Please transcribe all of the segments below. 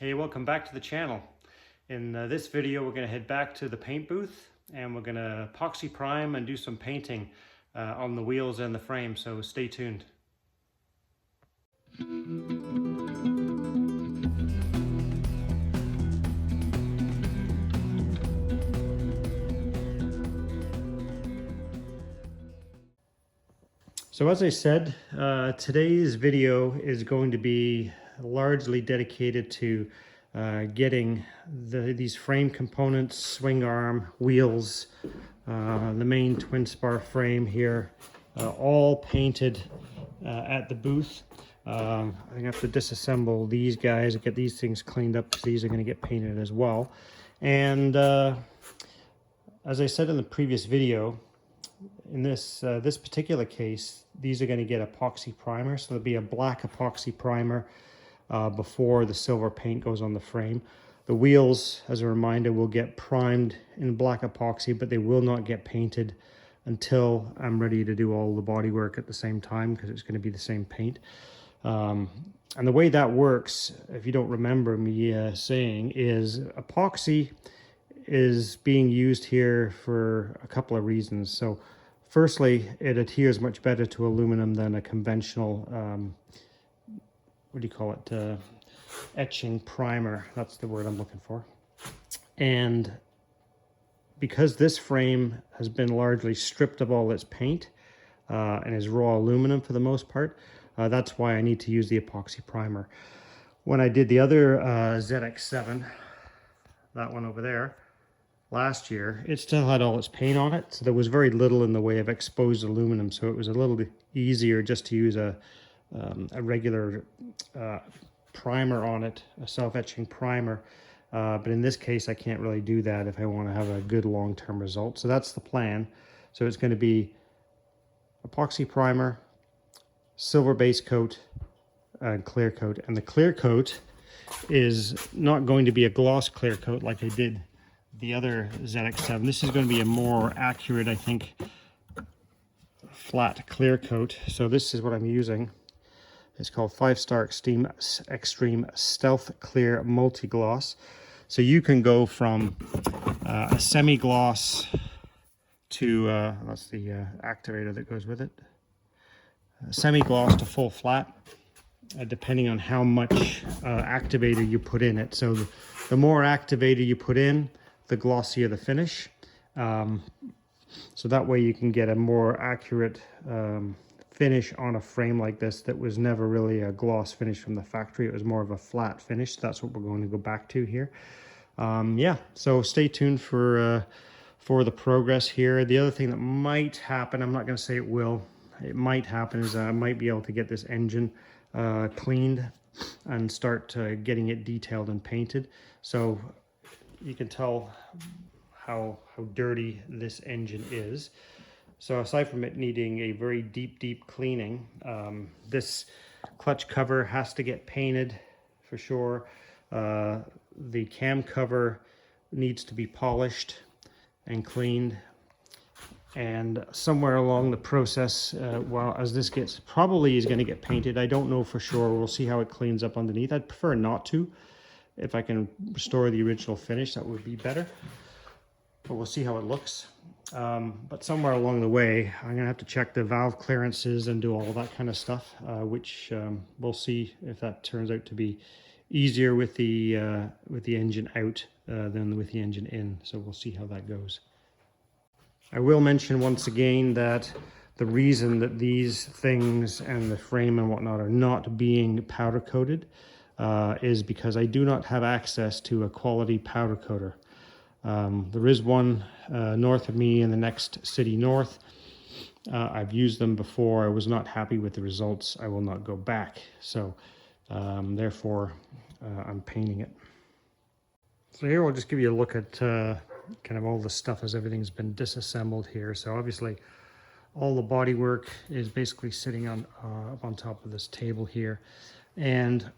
Hey, welcome back to the channel. In this video, we're going to head back to the paint booth and we're going to epoxy prime and do some painting on the wheels and the frame, so stay tuned. So as I said, today's video is going to be largely dedicated to getting these frame components, swing arm, wheels, the main twin spar frame here, all painted at the booth. I have to disassemble these guys and get these things cleaned up because these are going to get painted as well. And as I said in the previous video, in this particular case, these are going to get epoxy primer. So there'll be a black epoxy primer before the silver paint goes on the frame. The wheels, as a reminder, will get primed in black epoxy, but they will not get painted until I'm ready to do all the body work at the same time, because it's going to be the same paint. And the way that works, if you don't remember me saying, is epoxy is being used here for a couple of reasons. So firstly, it adheres much better to aluminum than a conventional, what do you call it, etching primer. That's the word I'm looking for. And because this frame has been largely stripped of all its paint and is raw aluminum for the most part, that's why I need to use the epoxy primer. When I did the other ZX7, that one over there, last year, it still had all its paint on it, so there was very little in the way of exposed aluminum, so it was a little bit easier just to use a regular primer on it, a self-etching primer. But in this case, I can't really do that if I want to have a good long-term result. So that's the plan. So it's going to be epoxy primer, silver base coat, and clear coat. And the clear coat is not going to be a gloss clear coat like I did the other ZX7. This is going to be a more accurate, I think, flat clear coat. So this is what I'm using. It's called 5-Star Extreme Stealth Clear Multi-Gloss. So you can go from a semi-gloss to, that's the activator that goes with it, semi-gloss to full flat, depending on how much activator you put in it. So the more activator you put in, the glossier the finish. So that way you can get a more accurate finish on a frame like this that was never really a gloss finish from the factory. It was more of a flat finish. That's what we're going to go back to here. Yeah, so stay tuned for the progress here. The other thing that might happen, I'm not going to say it will, it might happen, is I might be able to get this engine cleaned and start getting it detailed and painted. So you can tell how dirty this engine is. So aside from it needing a very deep cleaning, this clutch cover has to get painted for sure. The cam cover needs to be polished and cleaned. And somewhere along the process, well, as this gets, probably is going to get painted. I don't know for sure. We'll see how it cleans up underneath. I'd prefer not to. If I can restore the original finish, that would be better. But we'll see how it looks. But somewhere along the way, I'm going to have to check the valve clearances and do all that kind of stuff, which we'll see if that turns out to be easier with the engine out than with the engine in. So we'll see how that goes. I will mention once again that the reason that these things and the frame and whatnot are not being powder coated is because I do not have access to a quality powder coater. There is one north of me in the next city north. I've used them before. I was not happy with the results. I will not go back. So therefore, I'm painting it. So here we'll just give you a look at kind of all the stuff as everything's been disassembled here. So obviously all the body work is basically sitting on up on top of this table here. And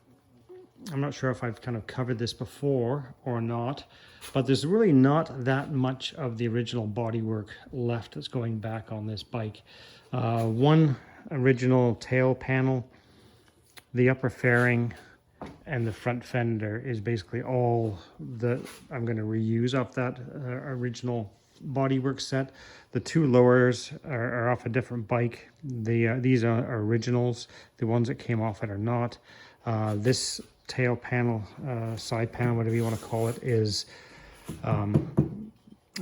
I'm not sure if I've kind of covered this before or not, but there's really not that much of the original bodywork left that's going back on this bike. One original tail panel, the upper fairing, and the front fender is basically all that I'm going to reuse off that original bodywork set. The two lowers are off a different bike. These are originals. The ones that came off it are not. This tail panel, side panel, whatever you want to call it, is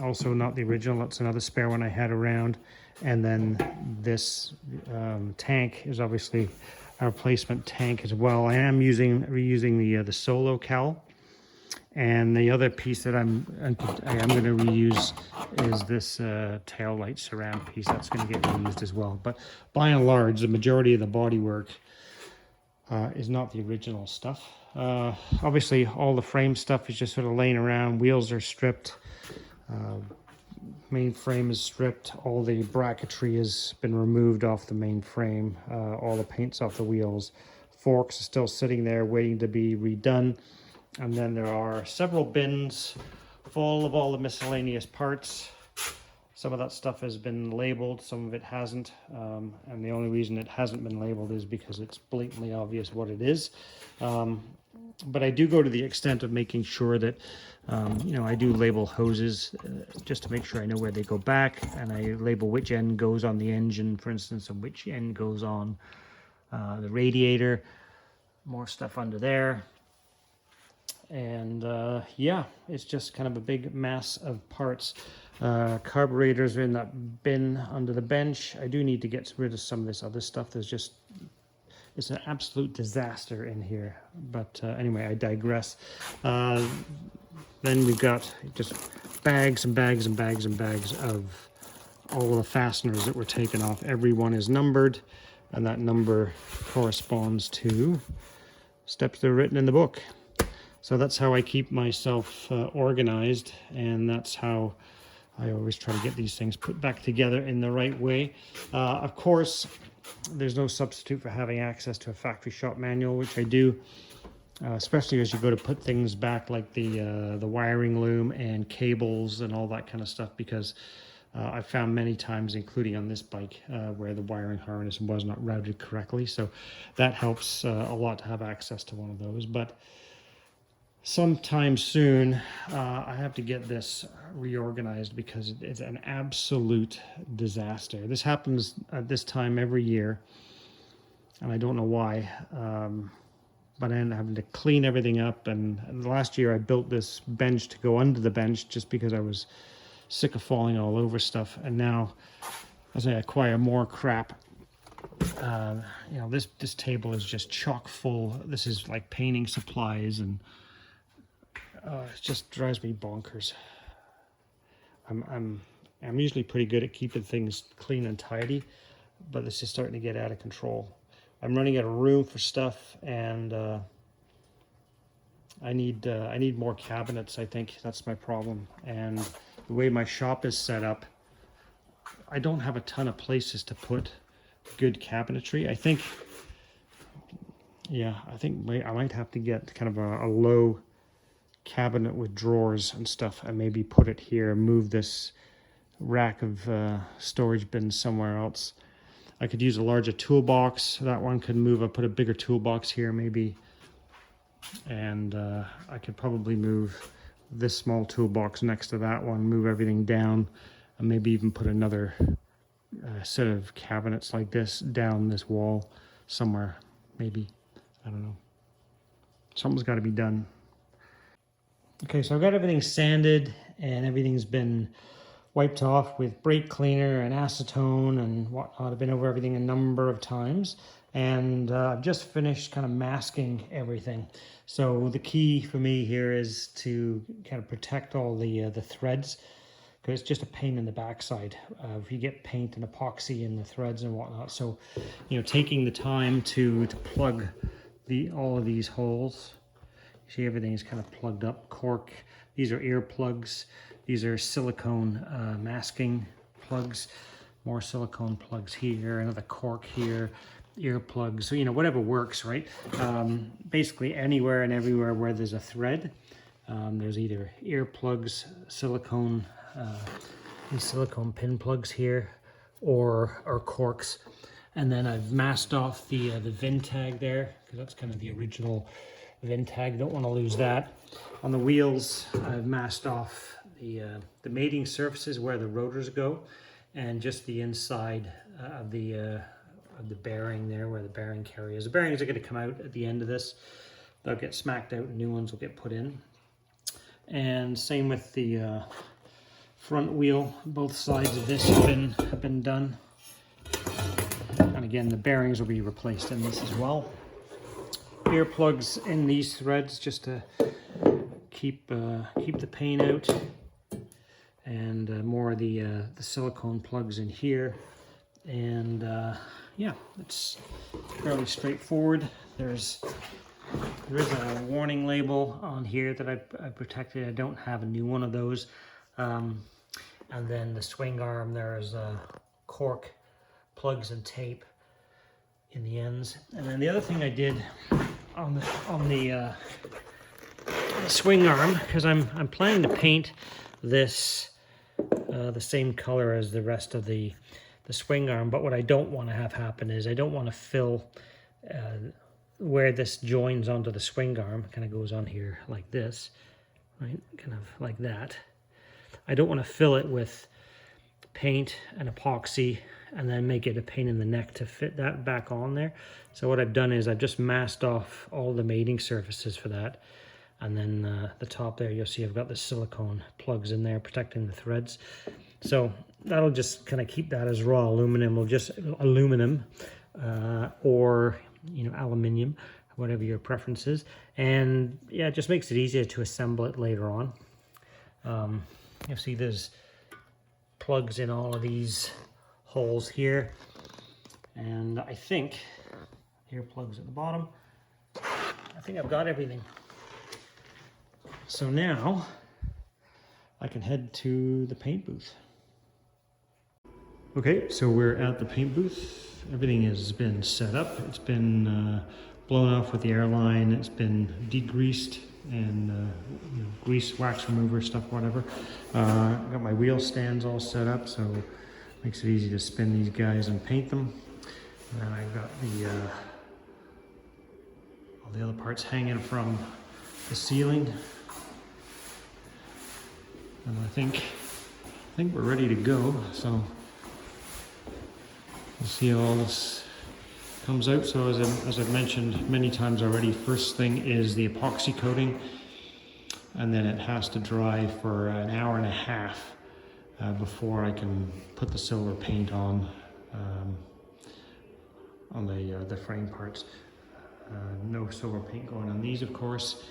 also not the original. That's another spare one I had around. And then this tank is obviously a replacement tank as well. I am reusing the solo cowl. And the other piece that I am going to reuse is this tail light surround piece. That's going to get reused as well. But by and large, the majority of the bodywork is not the original stuff. Obviously, all the frame stuff is just sort of laying around. Wheels are stripped. Main frame is stripped. All the bracketry has been removed off the main frame. All the paint's off the wheels. Forks are still sitting there waiting to be redone. And then there are several bins full of all the miscellaneous parts. Some of that stuff has been labeled, some of it hasn't. And the only reason it hasn't been labeled is because it's blatantly obvious what it is. But I do go to the extent of making sure that, you know, I do label hoses just to make sure I know where they go back. And I label which end goes on the engine, for instance, and which end goes on the radiator. More stuff under there. And yeah, it's just kind of a big mass of parts. Carburetors are in that bin under the bench. I do need to get rid of some of this other stuff. It's an absolute disaster in here. But anyway, I digress. Then we've got just bags and bags and bags and bags of all the fasteners that were taken off. Every one is numbered, and that number corresponds to steps that are written in the book. So that's how I keep myself organized, and that's how I always try to get these things put back together in the right way. Of course, there's no substitute for having access to a factory shop manual, which I do, especially as you go to put things back like the wiring loom and cables and all that kind of stuff, because I've found many times, including on this bike, where the wiring harness was not routed correctly. So that helps a lot to have access to one of those. But sometime soon, I have to get this reorganized because it's an absolute disaster. This happens at this time every year, and I don't know why. But I ended up having to clean everything up. And last year, I built this bench to go under the bench just because I was sick of falling all over stuff. And now, as I acquire more crap, you know, this table is just chock full. This is like painting supplies, and it just drives me bonkers. I'm usually pretty good at keeping things clean and tidy, but this is starting to get out of control. I'm running out of room for stuff, and I need more cabinets. I think that's my problem. And the way my shop is set up, I don't have a ton of places to put good cabinetry. I think I might have to get kind of a low cabinet with drawers and stuff, and maybe put it here and move this rack of storage bins somewhere else. I could use a larger toolbox. That one could move. I'll put a bigger toolbox here maybe, and I could probably move this small toolbox next to that one, move everything down, and maybe even put another set of cabinets like this down this wall somewhere, maybe. I don't know. Something's got to be done. Okay, so I've got everything sanded and everything's been wiped off with brake cleaner and acetone and whatnot. I've been over everything a number of times, and I've just finished kind of masking everything. So the key for me here is to kind of protect all the threads, because it's just a pain in the backside if you get paint and epoxy in the threads and whatnot. So, you know, taking the time to plug all of these holes. See, everything is kind of plugged up. Cork. These are ear plugs. These are silicone masking plugs. More silicone plugs here. Another cork here. Ear plugs. So, you know, whatever works, right? Basically anywhere and everywhere where there's a thread, there's either ear plugs, silicone, these silicone pin plugs here, or corks. And then I've masked off the VIN tag there, because that's kind of the original VIN tag, don't want to lose that. On the wheels, I've masked off the mating surfaces where the rotors go, and just the inside of the bearing there, where the bearing carry is. The bearings are going to come out at the end of this. They'll get smacked out and new ones will get put in. And same with the front wheel. Both sides of this have been done. And again, the bearings will be replaced in this as well. Ear plugs in these threads just to keep the paint out, and more of the silicone plugs in here. And yeah, it's fairly straightforward. There is a warning label on here that I protected. I don't have a new one of those. And then the swing arm, there is cork plugs and tape in the ends. And then the other thing I did on the swing arm, because I'm planning to paint this the same color as the rest of the swing arm, but what I don't want to have happen is I don't want to fill where this joins onto the swing arm. Kind of goes on here like this, right? Kind of like that. I don't want to fill it with paint and epoxy and then make it a pain in the neck to fit that back on there. So what I've done is I've just masked off all the mating surfaces for that. And then the top there, you'll see I've got the silicone plugs in there protecting the threads. So that'll just kind of keep that as raw aluminum. We'll just aluminum or aluminium, whatever your preference is. And yeah, it just makes it easier to assemble it later on. You'll see there's plugs in all of these holes here, and I think here plugs at the bottom. I think I've got everything. So now I can head to the paint booth. Okay, so we're at the paint booth. Everything has been set up. It's been blown off with the airline. It's been degreased and grease, wax remover, stuff, whatever. Got my wheel stands all set up, so it makes it easy to spin these guys and paint them. And then I've got all the other parts hanging from the ceiling. And I think we're ready to go. So we'll see how all this comes out. So as I've mentioned many times already, first thing is the epoxy coating, and then it has to dry for an hour and a half before I can put the silver paint on the frame parts. No silver paint going on these, of course.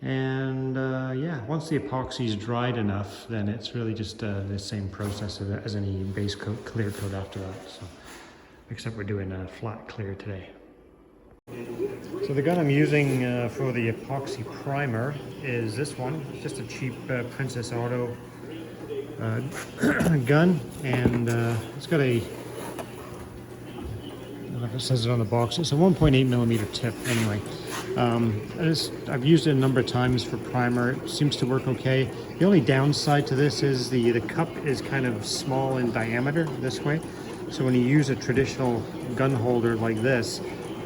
And yeah, once the epoxy is dried enough, then it's really just the same process as any base coat, clear coat after that. So, except we're doing a flat clear today. So the gun I'm using for the epoxy primer is this one. It's just a cheap Princess Auto gun, and it's got a, like it says it on the box, it's a 1.8 millimeter tip anyway. I've used it a number of times for primer. It seems to work okay. The only downside to this is the cup is kind of small in diameter this way. So when you use a traditional gun holder like this,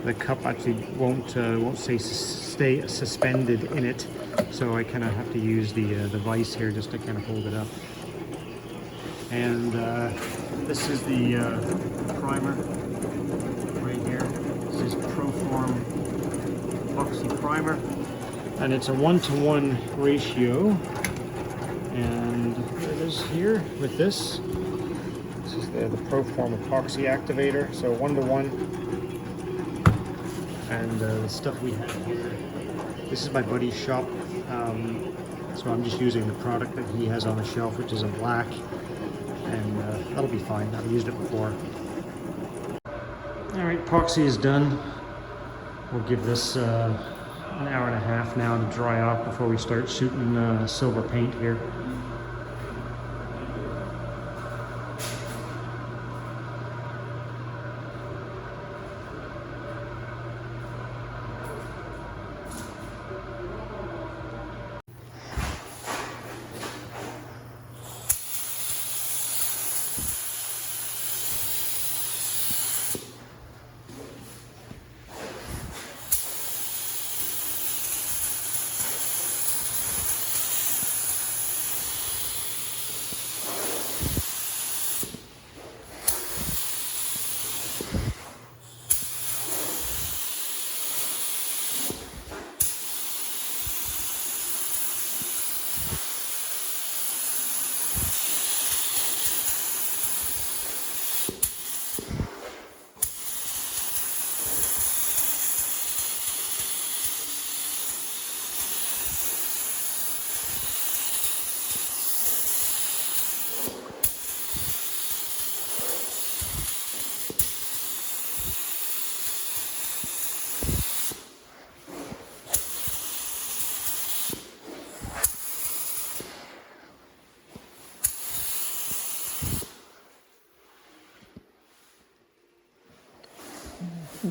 the cup actually won't stay suspended in it. So I kind of have to use the vise here just to kind of hold it up. And this is the primer right here. This is Proform epoxy primer, and it's a 1-to-1 ratio. And there it is here with this. This is the Proform epoxy activator, so 1-to-1. And the stuff we have here, this is my buddy's shop, so I'm just using the product that he has on the shelf, which is a black, and that'll be fine. I've used it before. All right, epoxy is done. We'll give this an hour and a half now to dry off before we start shooting silver paint here.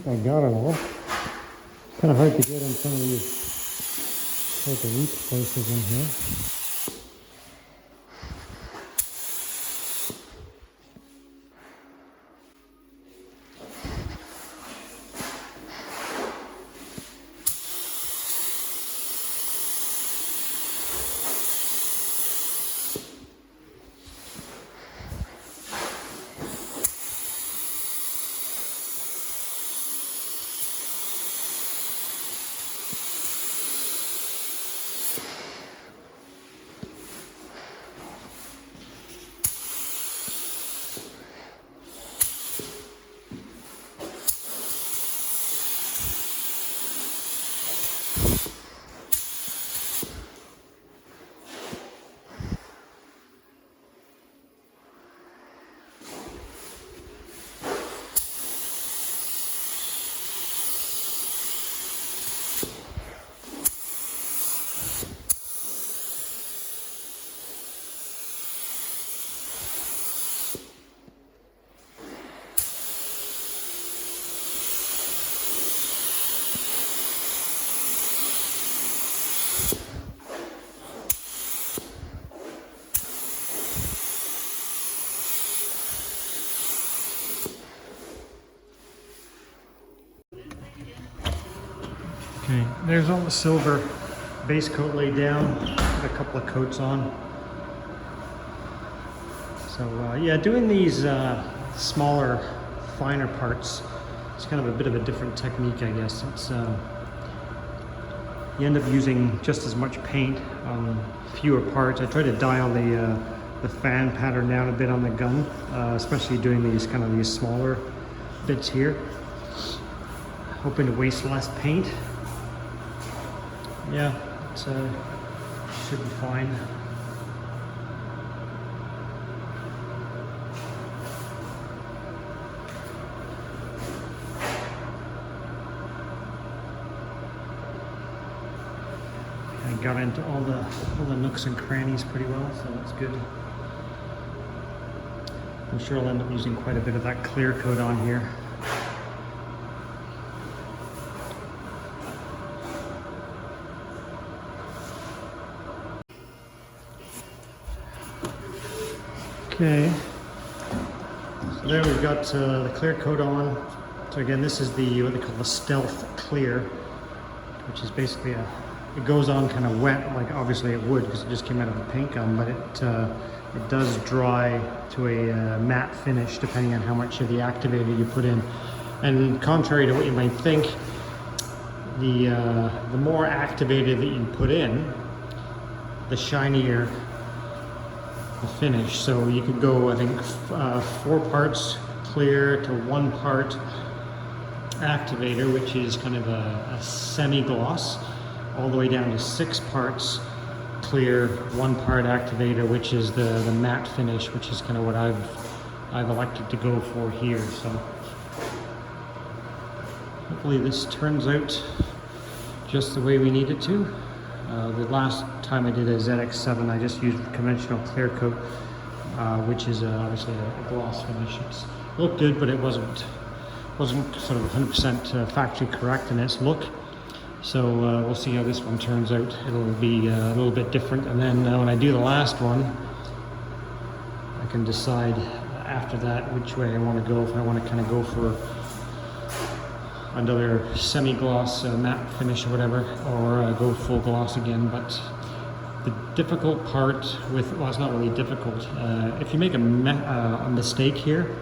think I got it all. Kind of hard to get in some of these like the weak places in here. Okay, there's all the silver base coat laid down, a couple of coats on. So yeah, doing these smaller, finer parts, it's kind of a bit of a different technique, I guess. It's you end up using just as much paint on fewer parts. I try to dial the fan pattern down a bit on the gun, especially doing these smaller bits here. Hoping to waste less paint. Yeah, it should be fine. I got into all the nooks and crannies pretty well, so that's good. I'm sure I'll end up using quite a bit of that clear coat on here. Okay, so there we've got the clear coat on. So again, this is what they call the stealth clear, which is basically it goes on kind of wet, like obviously it would because it just came out of the paint gun, but it does dry to a matte finish depending on how much of the activator you put in. And contrary to what you might think, the more activator that you put in, the shinier the finish. So you could go, I think, 4 parts clear to 1 part activator, which is kind of a semi-gloss, all the way down to 6 parts clear, 1 part activator, which is the matte finish, which is kind of what I've elected to go for here. So hopefully this turns out just the way we need it to. The last time I did a ZX7, I just used conventional clear coat, which is obviously a gloss finish. It looked good, but it wasn't sort of 100% factory correct in its look. So we'll see how this one turns out. It'll be a little bit different, and then when I do the last one, I can decide after that which way I want to go. If I want to kind of go for another semi-gloss matte finish or whatever, or go full gloss again. But the difficult part with, well, it's not really difficult. If you make a mistake here,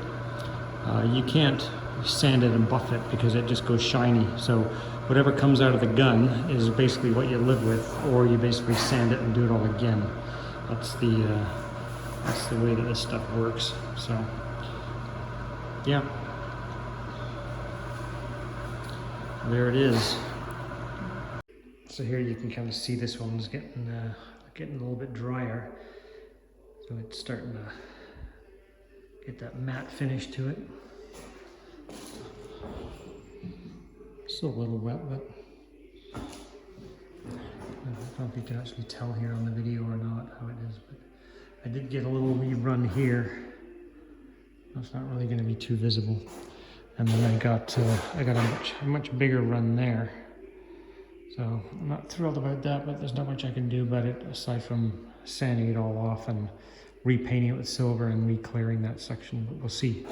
you can't sand it and buff it because it just goes shiny. So whatever comes out of the gun is basically what you live with, or you basically sand it and do it all again. That's the way that this stuff works. So yeah. There it is. So here you can kind of see this one's getting a little bit drier. So it's starting to get that matte finish to it. Still a little wet, but I don't know if you can actually tell here on the video or not how it is. But I did get a little wee run here. That's not really going to be too visible. And then I got a much bigger run there. So I'm not thrilled about that, but there's not much I can do about it aside from sanding it all off and repainting it with silver and re-clearing that section. But we'll see.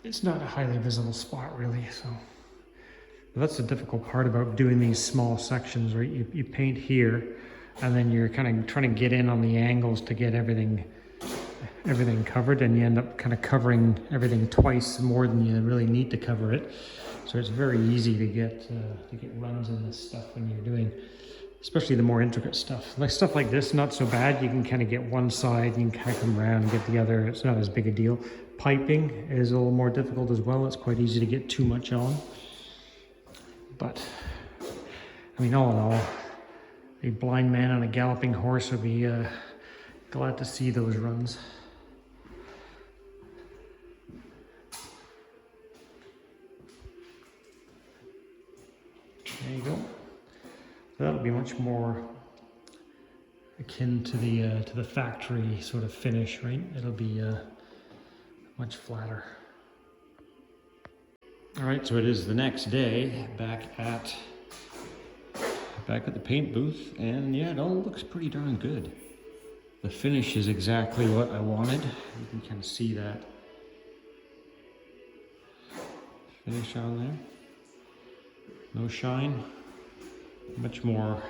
It's not a highly visible spot really, so. But that's the difficult part about doing these small sections, right? You paint here, and then you're kind of trying to get in on the angles to get everything covered, and you end up kind of covering everything twice more than you really need to cover it. So it's very easy to get runs in this stuff when you're doing, especially the more intricate stuff. Like stuff like this, not so bad. You can kind of get one side, you can kind of come around and get the other. It's not as big a deal. Piping is a little more difficult as well. It's quite easy to get too much on. But, I mean, all in all, a blind man on a galloping horse would be glad to see those runs. There you go. That'll be much more akin to the factory sort of finish, right? It'll be much flatter. All right, so it is the next day back at the paint booth, and yeah, it all looks pretty darn good. The finish is exactly what I wanted. You can kind of see that finish on there. No shine, much more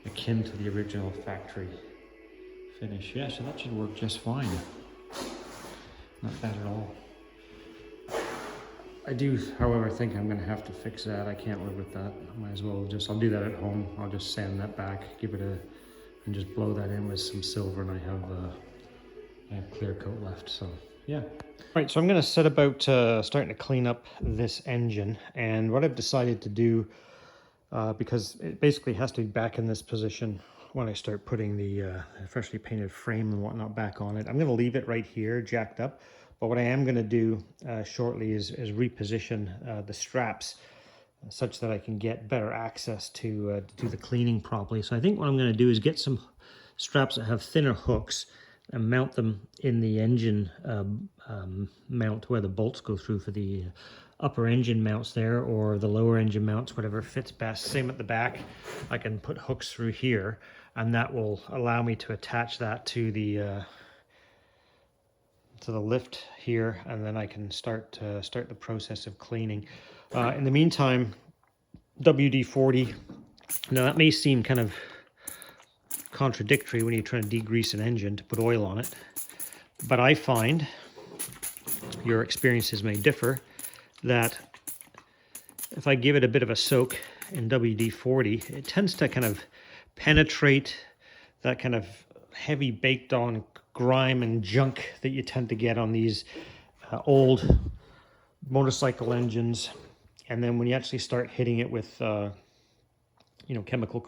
akin to the original factory finish. Yeah, so that should work just fine. Not bad at all. I do, however, think I'm going to have to fix that. I can't live with that. I might as well I'll do that at home. I'll just sand that back, and just blow that in with some silver, and I have clear coat left, so yeah. Right, so I'm going to set about starting to clean up this engine, and what I've decided to do, because it basically has to be back in this position when I start putting the freshly painted frame and whatnot back on it. I'm going to leave it right here, jacked up, but what I am going to do shortly is reposition the straps such that I can get better access to do the cleaning properly. So I think what I'm going to do is get some straps that have thinner hooks and mount them in the engine mount where the bolts go through for the upper engine mounts there, or the lower engine mounts, whatever fits best. Same at the back. I can put hooks through here, and that will allow me to attach that to the lift here, and then I can start the process of cleaning. In the meantime, WD-40. Now that may seem kind of contradictory when you're trying to degrease an engine to put oil on it, but I find, your experiences may differ, that if I give it a bit of a soak in WD-40, it tends to kind of penetrate that kind of heavy baked on grime and junk that you tend to get on these old motorcycle engines. And then when you actually start hitting it with chemical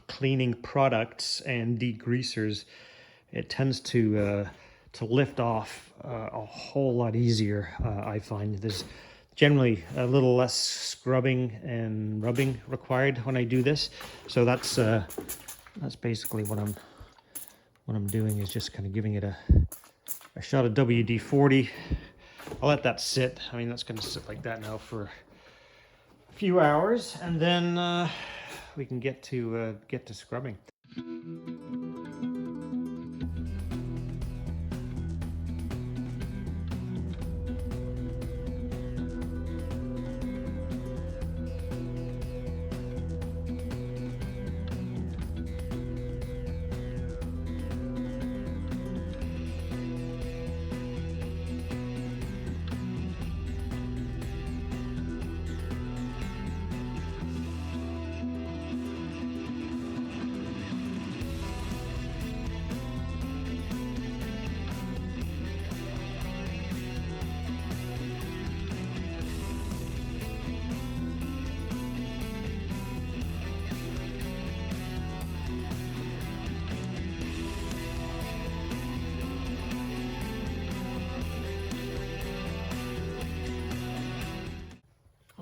cleaning products and degreasers, it tends to lift off a whole lot easier. I find there's generally a little less scrubbing and rubbing required when I do this. So that's basically what I'm doing, is just kind of giving it a shot of WD-40. I'll let that sit. I mean, that's going to sit like that now for a few hours, and then we can get to scrubbing.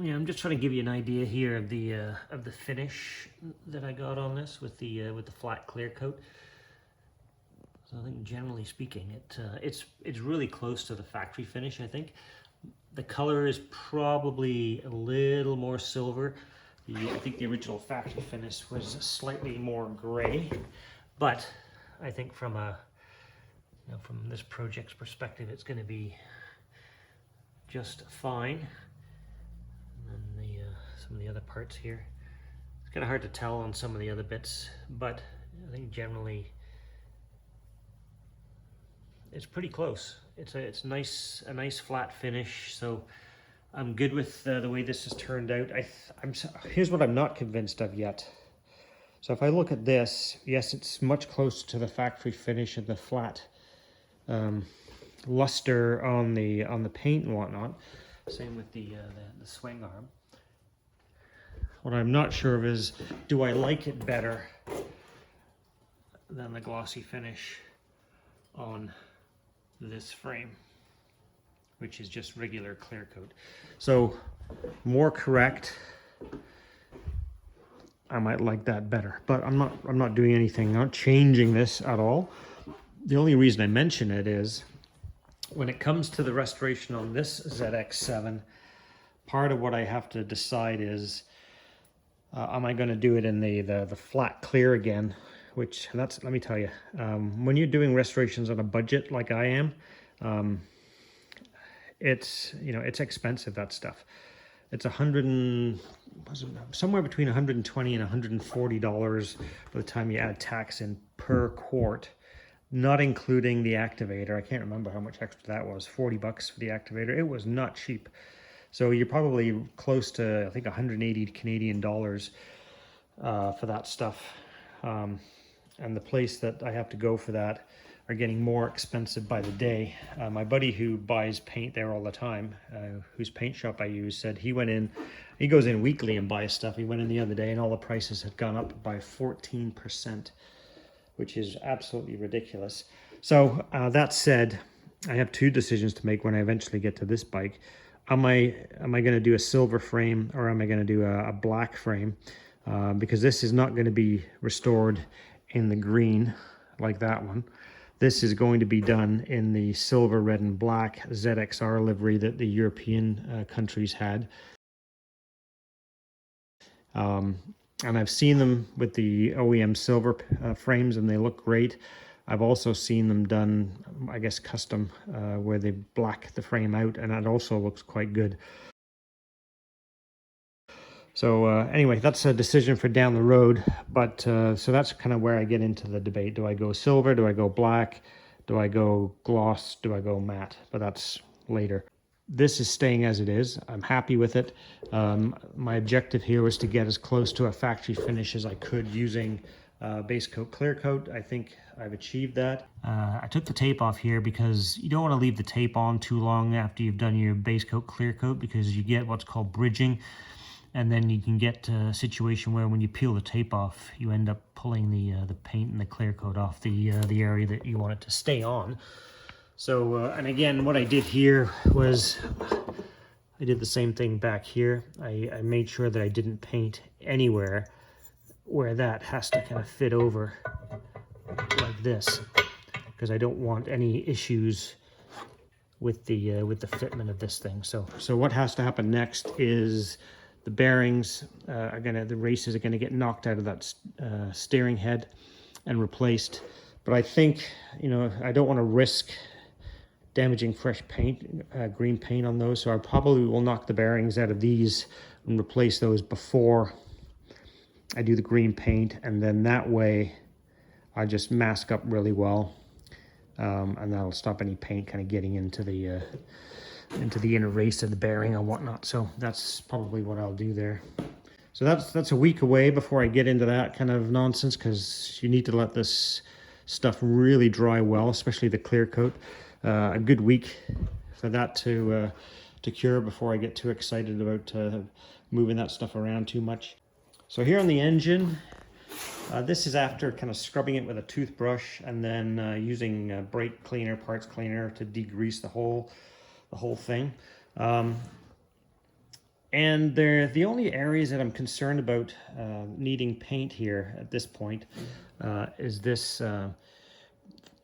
Yeah, I'm just trying to give you an idea here of the finish that I got on this with the flat clear coat. So I think generally speaking, it's really close to the factory finish, I think. The color is probably a little more silver. I think the original factory finish was slightly more gray, but I think from from this project's perspective, it's going to be just fine. And then some of the other parts here, it's kind of hard to tell on some of the other bits, but I think generally it's pretty close. It's a nice flat finish, so I'm good with the way this has turned out. Here's what I'm not convinced of yet. So if I look at this, yes, it's much closer to the factory finish and the flat luster on the paint and whatnot. Same with the swing arm. What I'm not sure of is, do I like it better than the glossy finish on this frame, which is just regular clear coat? So more correct, I might like that better, but I'm not doing anything, not changing this at all. The only reason I mention it is when it comes to the restoration on this ZX7, part of what I have to decide is, am I going to do it in the flat clear again? Which, let me tell you, when you're doing restorations on a budget like I am, it's expensive, that stuff. It's somewhere between $120 and $140 by the time you add tax in per quart, not including the activator. I can't remember how much extra that was. 40 bucks for the activator. It was not cheap. So you're probably close to, I think, 180 Canadian dollars for that stuff. And the place that I have to go for that are getting more expensive by the day. My buddy who buys paint there all the time, whose paint shop I use, said he goes in weekly and buys stuff. He went in the other day and all the prices had gone up by 14%, which is absolutely ridiculous. So that said, I have two decisions to make when I eventually get to this bike. Am I going to do a silver frame, or am I going to do a black frame? Because this is not going to be restored in the green like that one. This is going to be done in the silver, red, and black ZXR livery that the European countries had. And I've seen them with the OEM silver frames, and they look great. I've also seen them done, I guess, custom, where they black the frame out, and that also looks quite good. So anyway, that's a decision for down the road. But so that's kind of where I get into the debate. Do I go silver? Do I go black? Do I go gloss? Do I go matte? But that's later. This is staying as it is. I'm happy with it. My objective here was to get as close to a factory finish as I could using base coat, clear coat. I think I've achieved that. I took the tape off here because you don't want to leave the tape on too long after you've done your base coat, clear coat, because you get what's called bridging. And then you can get to a situation where when you peel the tape off, you end up pulling the paint and the clear coat off the area that you want it to stay on. So, and again, what I did here was, I did the same thing back here. I made sure that I didn't paint anywhere where that has to kind of fit over like this, because I don't want any issues with the fitment of this thing. So what has to happen next is the bearings the races are gonna get knocked out of that steering head and replaced. But I think, I don't want to risk damaging fresh paint, green paint on those, so I probably will knock the bearings out of these and replace those before I do the green paint, and then that way I just mask up really well, and that'll stop any paint kind of getting into the inner race of the bearing and whatnot. So that's probably what I'll do there. So that's a week away before I get into that kind of nonsense, because you need to let this stuff really dry well, especially the clear coat. A good week for that to cure before I get too excited about moving that stuff around too much. So here on the engine, this is after kind of scrubbing it with a toothbrush and then using brake cleaner, parts cleaner to degrease the whole thing. And the only areas that I'm concerned about needing paint here at this point is this.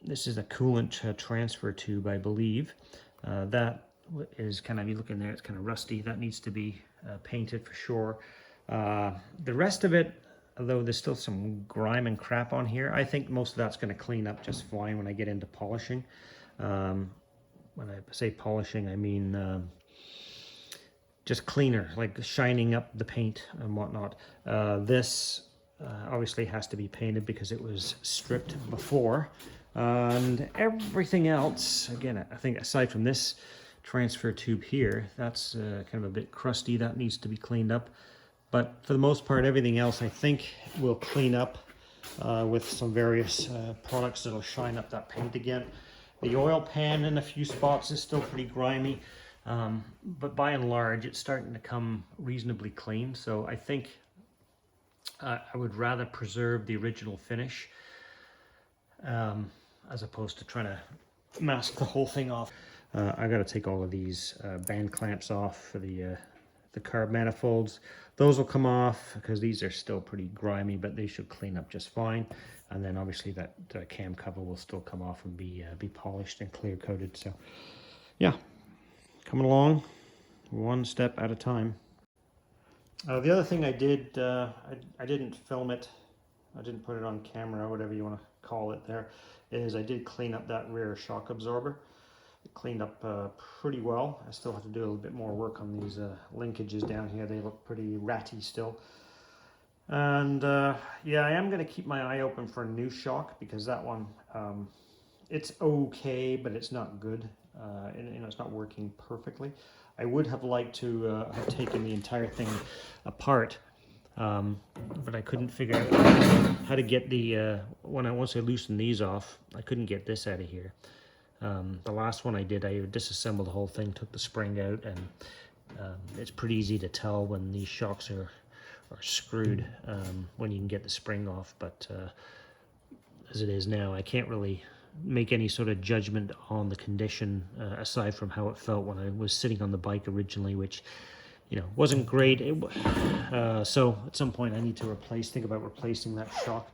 This is a coolant transfer tube, I believe. That is kind of, you look in there, it's kind of rusty. That needs to be painted for sure. The rest of it, although there's still some grime and crap on here, I think most of that's going to clean up just fine when I get into polishing. When I say polishing, I mean just cleaner, like shining up the paint and whatnot. This obviously has to be painted because it was stripped before. And everything else, again, I think aside from this transfer tube here, that's kind of a bit crusty. That needs to be cleaned up. But for the most part, everything else I think will clean up with some various products that'll shine up that paint again. The oil pan in a few spots is still pretty grimy, but by and large it's starting to come reasonably clean. So I think I would rather preserve the original finish as opposed to trying to mask the whole thing off. I got to take all of these band clamps off for the carb manifolds. Those will come off because these are still pretty grimy, but they should clean up just fine. And then obviously that cam cover will still come off and be polished and clear coated. So yeah, coming along one step at a time. The other thing I did, I didn't film it, I didn't put it on camera, whatever you want to call it there, is I did clean up that rear shock absorber. It cleaned up pretty well. I still have to do a little bit more work on these linkages down here. They look pretty ratty still. And yeah, I am going to keep my eye open for a new shock because that one, it's okay, but it's not good. You know, it's not working perfectly. I would have liked to have taken the entire thing apart, but I couldn't figure out how to get the once I loosened these off, I couldn't get this out of here. The last one I did, I disassembled the whole thing, took the spring out, and it's pretty easy to tell when these shocks are screwed when you can get the spring off. But as it is now, I can't really make any sort of judgment on the condition aside from how it felt when I was sitting on the bike originally, which, you know, wasn't great. So at some point I need to think about replacing that shock.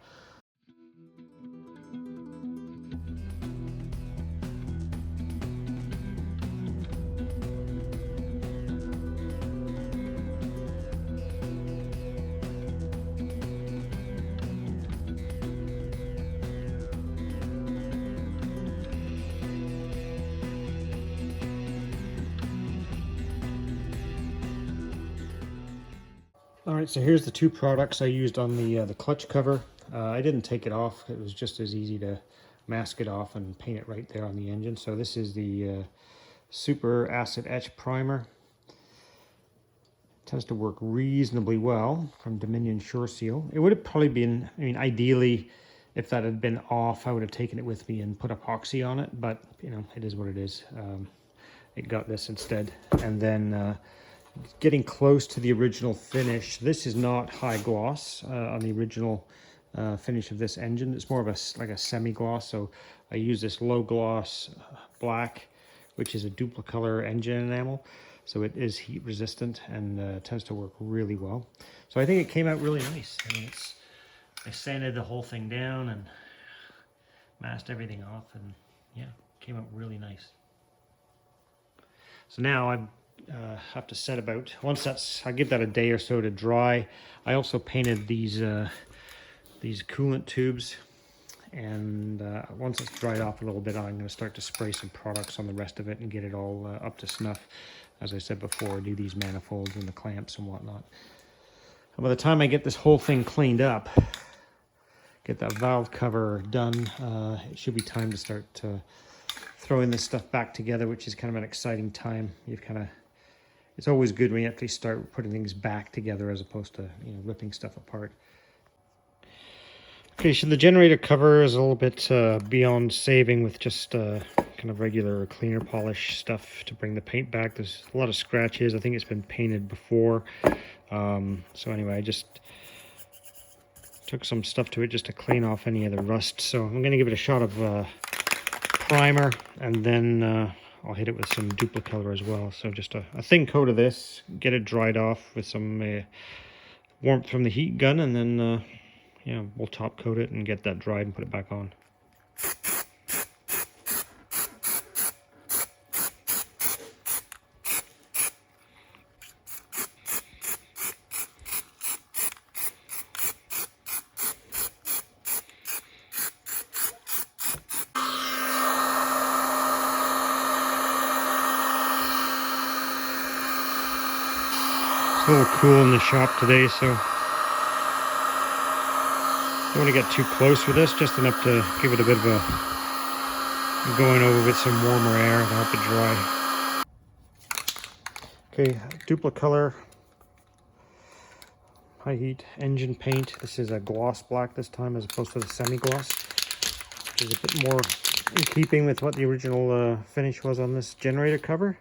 Alright, so here's the two products I used on the clutch cover. I didn't take it off. It was just as easy to mask it off and paint it right there on the engine. So this is the Super Acid Etch Primer. It tends to work reasonably well from Dominion Sure Seal. It would have probably been, I mean, ideally, if that had been off, I would have taken it with me and put epoxy on it. But, you know, it is what it is. It got this instead. And then getting close to the original finish. This is not high gloss on the original finish of this engine. It's more of like a semi-gloss. So I use this low gloss black, which is a duplicolor engine enamel. So it is heat resistant and tends to work really well. So I think it came out really nice. I mean, I sanded the whole thing down and masked everything off, and yeah, it came out really nice. So now I have to set about, I give that a day or so to dry. I also painted these coolant tubes, and once it's dried off a little bit, I'm going to start to spray some products on the rest of it and get it all up to snuff. As I said before, do these manifolds and the clamps and whatnot. And by the time I get this whole thing cleaned up, get that valve cover done, it should be time to start throwing this stuff back together, which is kind of an exciting time. It's always good when you actually start putting things back together as opposed to, you know, ripping stuff apart. Okay, so the generator cover is a little bit beyond saving with just kind of regular cleaner polish stuff to bring the paint back. There's a lot of scratches. I think it's been painted before. So anyway, I just took some stuff to it just to clean off any of the rust. So I'm going to give it a shot of primer, and then I'll hit it with some duplicolor as well. So just a thin coat of this, get it dried off with some warmth from the heat gun, and then yeah, we'll top coat it and get that dried and put it back on. It's a little cool in the shop today, so don't want to get too close with this, just enough to give it a bit of a going over with some warmer air to help it dry. Okay, Duplicolor high heat engine paint. This is a gloss black this time as opposed to the semi-gloss, which is a bit more in keeping with what the original finish was on this generator cover.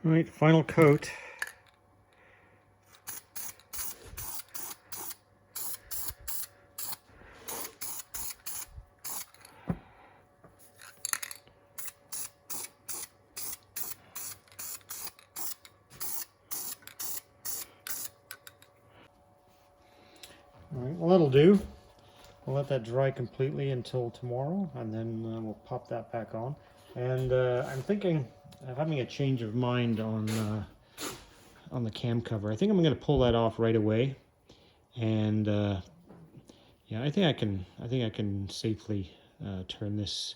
All right, final coat. All right, well, that'll do. We'll let that dry completely until tomorrow, and then we'll pop that back on. And I'm thinking of having a change of mind on the cam cover. I think I'm going to pull that off right away, and yeah, I think I can safely turn this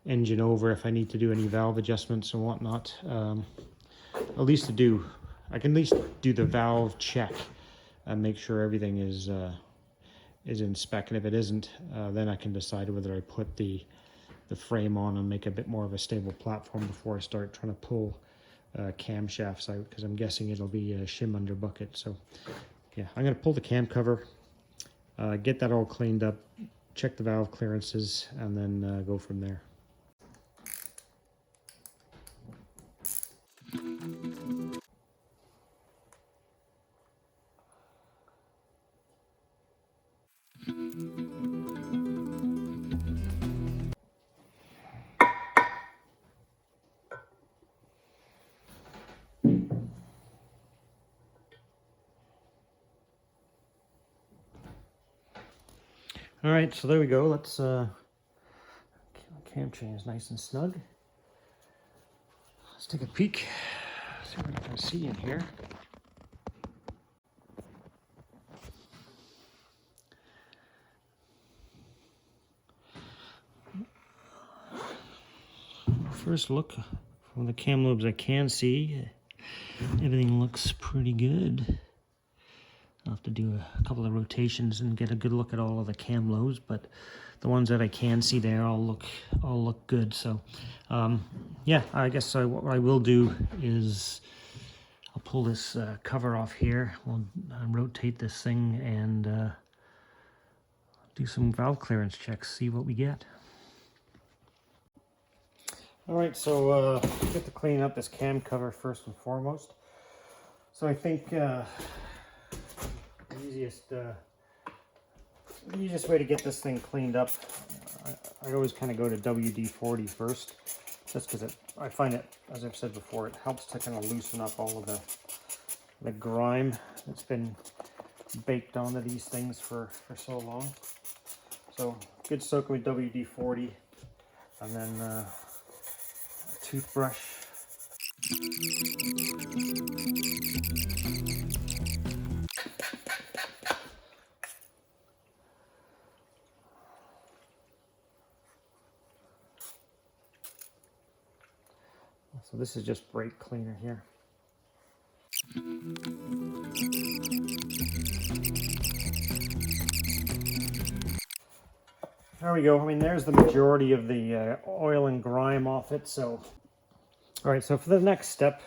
engine over if I need to do any valve adjustments and whatnot. At least I can at least do the valve check and make sure everything is in spec, and if it isn't, then I can decide whether I put the frame on and make a bit more of a stable platform before I start trying to pull camshafts out, because I'm guessing it'll be a shim under bucket. So yeah, I'm going to pull the cam cover, get that all cleaned up, check the valve clearances, and then go from there. All right, so there we go. Let's cam chain is nice and snug. Let's take a peek, see what I can see in here. First look from the cam lobes I can see, everything looks pretty good. I'll have to do a couple of rotations and get a good look at all of the cam lobes, but the ones that I can see there all look good. So yeah, I guess what I will do is I'll pull this cover off here. We'll rotate this thing and do some valve clearance checks, see what we get. All right, so get to clean up this cam cover first and foremost. So I think the easiest way to get this thing cleaned up, I always kind of go to WD-40 first, just because I find it, as I've said before, it helps to kind of loosen up all of the grime that's been baked onto these things for so long. So good soaking with WD-40, and then a toothbrush. So this is just brake cleaner here. There we go. I mean, there's the majority of the oil and grime off it. So, all right. So for the next step,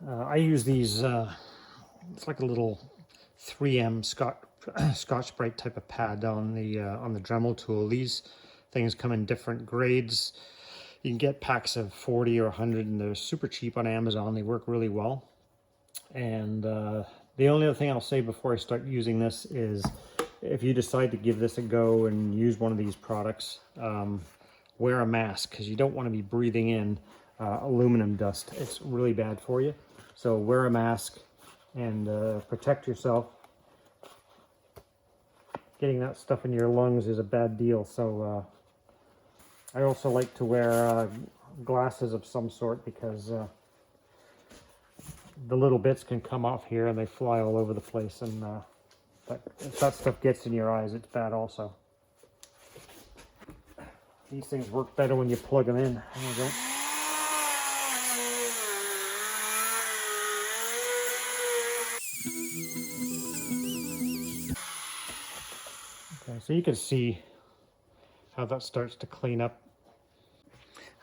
I use these. It's like a little 3M Scotch-Brite type of pad on the Dremel tool. These things come in different grades. You can get packs of 40 or 100, and they're super cheap on Amazon. They work really well. And the only other thing I'll say before I start using this is, if you decide to give this a go and use one of these products, wear a mask, because you don't want to be breathing in aluminum dust. It's really bad for you. So wear a mask and protect yourself. Getting that stuff in your lungs is a bad deal. So I also like to wear glasses of some sort because the little bits can come off here and they fly all over the place, and but if that stuff gets in your eyes, it's bad also. These things work better when you plug them in. There you go. Okay, so you can see how that starts to clean up.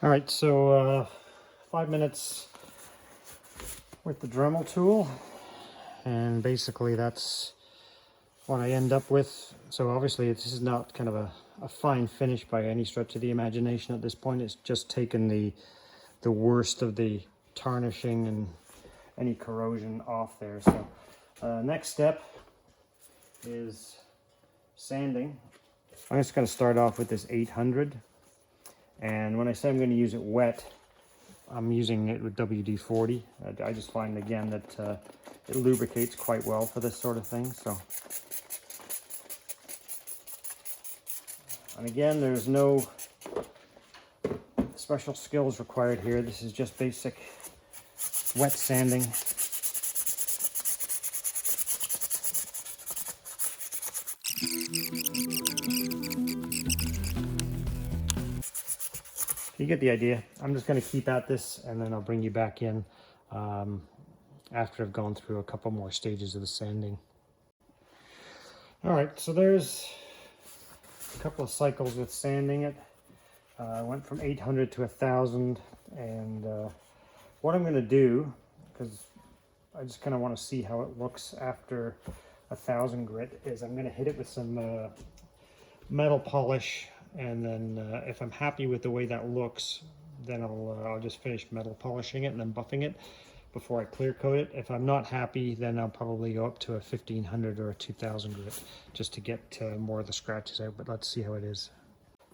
All right, so 5 minutes with the Dremel tool, and basically that's what I end up with. So obviously this is not kind of a fine finish by any stretch of the imagination at this point. It's just taken the worst of the tarnishing and any corrosion off there. So next step is sanding. I'm just going to start off with this 800, and when I say I'm going to use it wet, I'm using it with WD-40. I just find again that it lubricates quite well for this sort of thing. So, and again, there's no special skills required here. This is just basic wet sanding. You get the idea. I'm just going to keep at this, and then I'll bring you back in after I've gone through a couple more stages of the sanding. All right, so there's a couple of cycles with sanding it. I went from 800 to 1000, and what I'm going to do, because I just kind of want to see how it looks after 1000 grit, is I'm going to hit it with some metal polish, and then if I'm happy with the way that looks, then I'll just finish metal polishing it and then buffing it before I clear coat it. If I'm not happy, then I'll probably go up to a 1500 or a 2000 grit just to get more of the scratches out, but let's see how it is.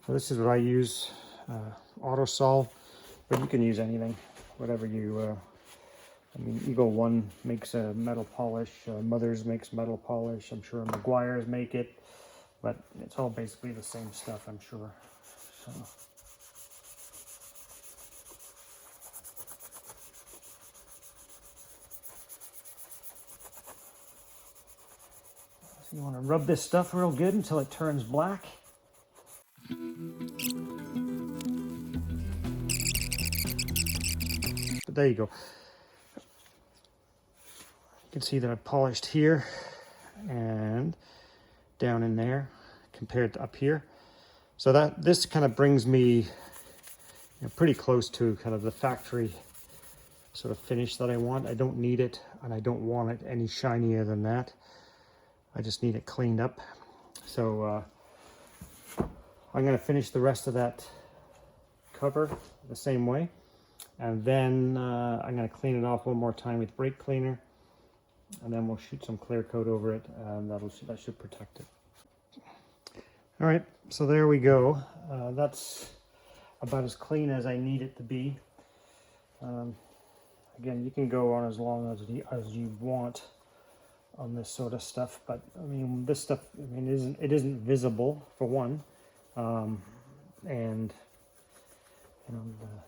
So this is what I use, Autosol, but you can use anything, whatever you, I mean, Eagle One makes a metal polish, Mothers makes metal polish, I'm sure Meguiar's make it, but it's all basically the same stuff, I'm sure. So. So you want to rub this stuff real good until it turns black. But there you go. You can see that I polished here and down in there compared to up here. So that this kind of brings me pretty close to kind of the factory sort of finish that I want. I don't need it, and I don't want it any shinier than that. I just need it cleaned up. So I'm going to finish the rest of that cover the same way, and then I'm going to clean it off one more time with brake cleaner, and then we'll shoot some clear coat over it, and that should protect it. All right, so there we go. That's about as clean as I need it to be. Again, you can go on as long as you want on this sort of stuff, but I mean, this stuff, I mean, it isn't visible for one, and you know,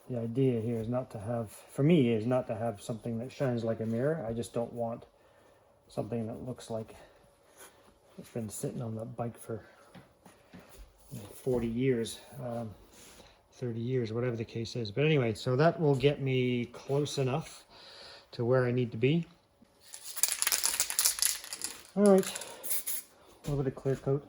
the idea here is not to have, for me, is not to have something that shines like a mirror. I just don't want something that looks like it's been sitting on the bike for 40 years, 30 years, whatever the case is. But anyway, so that will get me close enough to where I need to be. All right, a little bit of clear coat.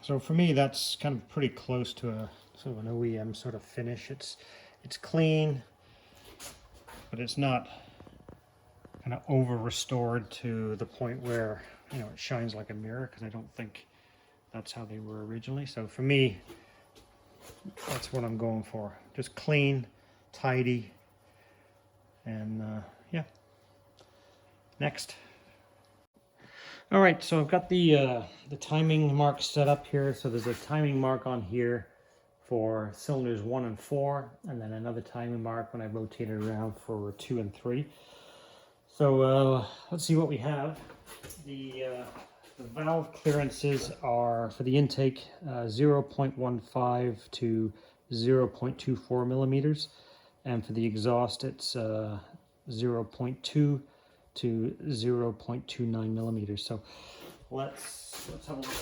So for me, that's kind of pretty close to a sort of an OEM sort of finish. It's clean, but it's not kind of over restored to the point where, you know, it shines like a mirror, because I don't think that's how they were originally. So for me, that's what I'm going for. Just clean, tidy, and yeah. next. All right, so I've got the timing mark set up here. So there's a timing mark on here for cylinders 1 and 4, and then another timing mark when I rotate it around for 2 and 3. So let's see what we have. The valve clearances are for the intake 0.15 to 0.24 millimeters, and for the exhaust it's 0.2 to 0.29 millimeters. So let's have a look.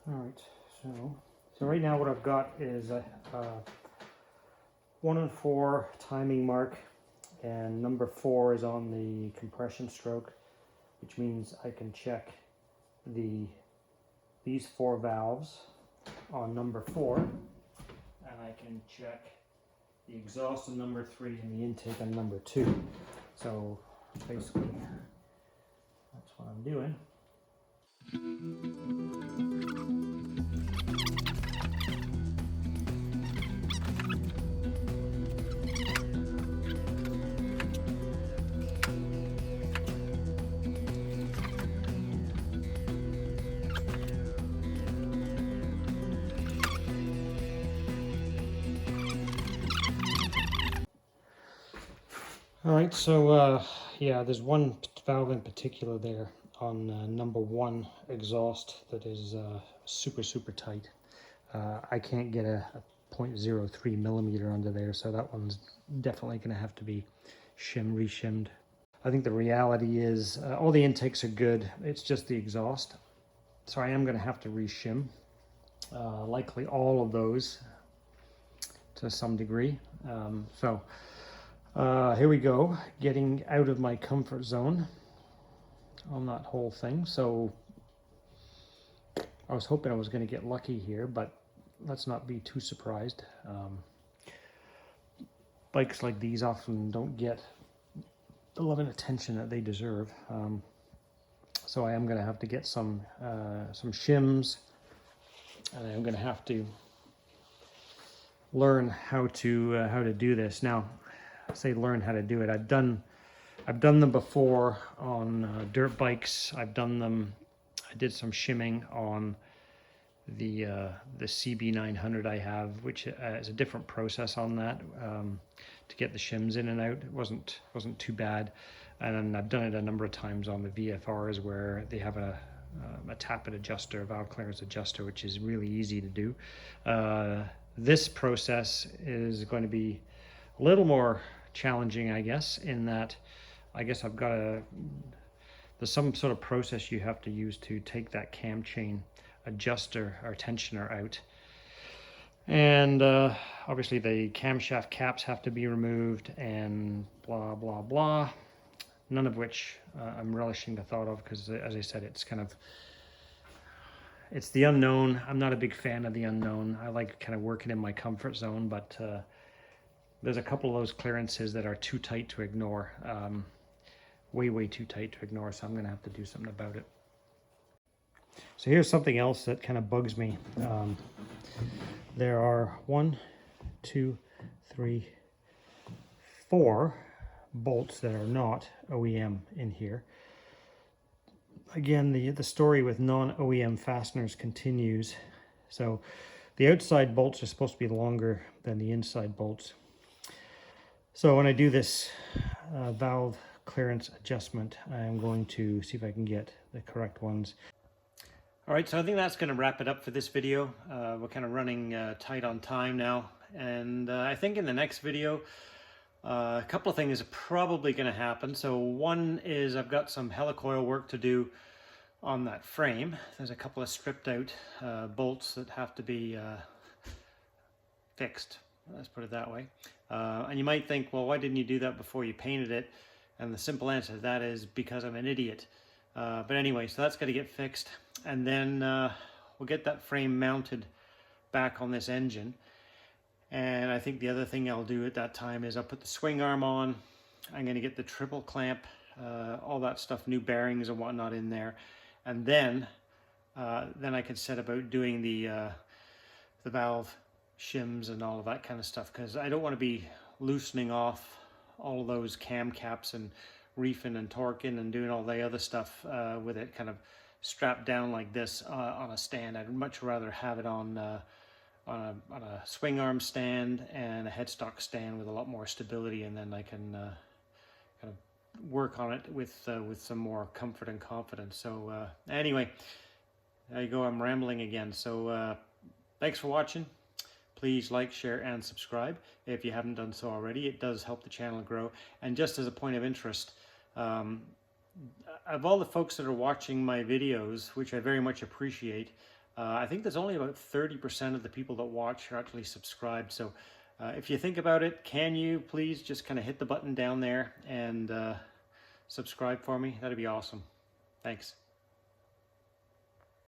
All right, so right now what I've got is a 1 and 4 timing mark, and number 4 is on the compression stroke, which means I can check these 4 valves on number 4, and I can check the exhaust on number 3 and the intake on number 2. So basically that's what I'm doing. All right, so yeah, there's one valve in particular there on number 1 exhaust that is super tight. I can't get a 0.03 millimeter under there, so that one's definitely going to have to be reshimmed. I think the reality is all the intakes are good, it's just the exhaust. So I am going to have to reshim, likely all of those to some degree. Here we go, getting out of my comfort zone on that whole thing. So I was hoping I was going to get lucky here, but let's not be too surprised. Bikes like these often don't get the love and attention that they deserve. So I am going to have to get some shims, and I'm going to have to learn how to do this. Now, I say learn how to do it. I've done them before on dirt bikes. I did some shimming on the CB900 I have, which is a different process on that to get the shims in and out. It wasn't too bad, and I've done it a number of times on the VFRs where they have a tappet adjuster, valve clearance adjuster, which is really easy to do. This process is going to be a little more challenging, I guess, in that I guess there's some sort of process you have to use to take that cam chain adjuster or tensioner out, and obviously the camshaft caps have to be removed and blah blah blah, none of which I'm relishing the thought of, because as I said, it's the unknown. I'm not a big fan of the unknown. I like kind of working in my comfort zone, but there's a couple of those clearances that are too tight to ignore, way too tight to ignore, so I'm going to have to do something about it. So here's something else that kind of bugs me. There are 1, 2, 3, 4 bolts that are not OEM in here. Again, the story with non-OEM fasteners continues. So the outside bolts are supposed to be longer than the inside bolts. So when I do this valve clearance adjustment, I'm going to see if I can get the correct ones. All right, so I think that's going to wrap it up for this video. We're kind of running tight on time now, and I think in the next video a couple of things are probably going to happen. So one is I've got some helicoil work to do on that frame. There's a couple of stripped out bolts that have to be fixed, let's put it that way. And you might think, well, why didn't you do that before you painted it? And the simple answer to that is because I'm an idiot. But anyway, so that's got to get fixed, and then we'll get that frame mounted back on this engine. And I think the other thing I'll do at that time is I'll put the swing arm on. I'm going to get the triple clamp, all that stuff, new bearings and whatnot in there, and then I can set about doing the valve shims and all of that kind of stuff, because I don't want to be loosening off all of those cam caps and reefing and torquing and doing all the other stuff with it kind of strapped down like this on a stand. I'd much rather have it on a swing arm stand and a headstock stand with a lot more stability, and then I can kind of work on it with some more comfort and confidence. So anyway, there you go, I'm rambling again. So thanks for watching. Please like, share, and subscribe if you haven't done so already. It does help the channel grow. And just as a point of interest, of all the folks that are watching my videos, which I very much appreciate, I think there's only about 30% of the people that watch are actually subscribed. So if you think about it, can you please just kind of hit the button down there and subscribe for me? That'd be awesome. Thanks.